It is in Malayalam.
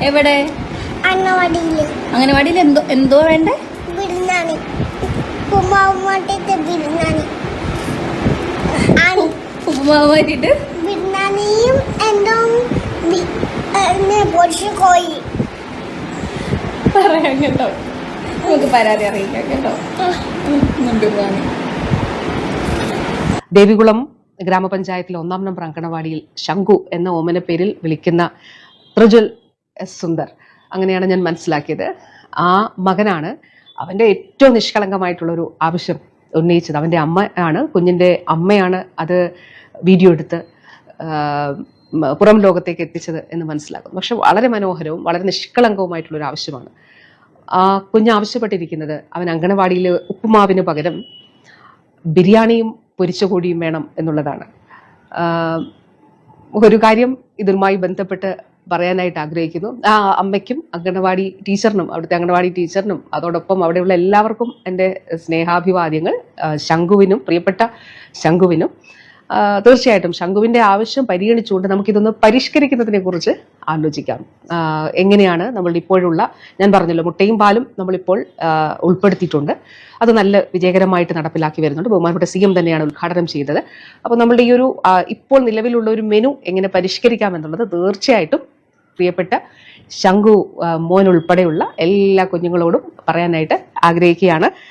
എവിടെ? അംഗനവാടിയിൽ എന്തോ വേണ്ടേ? ബിരിയാണി, ഉപ്പുമാവ് മാറ്റിട്ട് ബിരിയാണിയും എന്തോ പൊടിച്ച കോഴി പറയാം കേട്ടോ. നമുക്ക് പരാതി അറിയിക്കാം കേട്ടോ. ദേവികുളം ഗ്രാമപഞ്ചായത്തിലെ 1-ാം നമ്പർ അങ്കണവാടിയിൽ ശംഖു എന്ന ഓമന പേരിൽ വിളിക്കുന്ന പ്രജ്വൽ എസ് സുന്ദർ, അങ്ങനെയാണ് ഞാൻ മനസ്സിലാക്കിയത്. ആ മകനാണ് അവൻ്റെ ഏറ്റവും നിഷ്കളങ്കമായിട്ടുള്ളൊരു ആവശ്യം ഉന്നയിച്ചത്. അവൻ്റെ അമ്മ ആണ്, കുഞ്ഞിൻ്റെ അമ്മയാണ് അത് വീഡിയോ എടുത്ത് പുറം ലോകത്തേക്ക് എത്തിച്ചത് എന്ന് മനസ്സിലാക്കുന്നു. പക്ഷെ വളരെ മനോഹരവും വളരെ നിഷ്കളങ്കവുമായിട്ടുള്ളൊരു ആവശ്യമാണ്. ആ കുഞ്ഞ് ആവശ്യപ്പെട്ടിരിക്കുന്നത് അവൻ അങ്കണവാടിയിൽ ഉപ്പുമാവിന് പകരം ബിരിയാണിയും പൊരിച്ച കോഴിയും വേണം എന്നുള്ളതാണ്. ഒരു കാര്യം ഇതുമായി ബന്ധപ്പെട്ട് പറയാനായിട്ട് ആഗ്രഹിക്കുന്നു. ആ അമ്മയ്ക്കും അങ്കണവാടി ടീച്ചറിനും, അവിടുത്തെ അങ്കണവാടി ടീച്ചറിനും അതോടൊപ്പം അവിടെയുള്ള എല്ലാവർക്കും എൻ്റെ സ്നേഹാഭിവാദ്യങ്ങൾ. ശംഖുവിനും, പ്രിയപ്പെട്ട ശംഖുവിനും തീർച്ചയായിട്ടും ശംഖുവിൻ്റെ ആവശ്യം പരിഗണിച്ചുകൊണ്ട് നമുക്കിതൊന്ന് പരിഷ്കരിക്കുന്നതിനെ കുറിച്ച് ആലോചിക്കാം. എങ്ങനെയാണ് നമ്മൾ ഇപ്പോഴുള്ള, ഞാൻ പറഞ്ഞല്ലോ, മുട്ടയും പാലും നമ്മളിപ്പോൾ ഉൾപ്പെടുത്തിയിട്ടുണ്ട്. അത് നല്ല വിജയകരമായിട്ട് നടപ്പിലാക്കി വരുന്നുണ്ട്. ബഹുമാനപ്പെട്ട CM തന്നെയാണ് ഉദ്ഘാടനം ചെയ്തത്. അപ്പോൾ നമ്മളുടെ ഈ ഒരു ഇപ്പോൾ നിലവിലുള്ള ഒരു മെനു എങ്ങനെ പരിഷ്കരിക്കാം എന്നുള്ളത് തീർച്ചയായിട്ടും പ്രിയപ്പെട്ട ശംഖു മോൻ ഉൾപ്പെടെയുള്ള എല്ലാ കുഞ്ഞുങ്ങളോടും പറയാനായിട്ട് ആഗ്രഹിക്കുകയാണ്.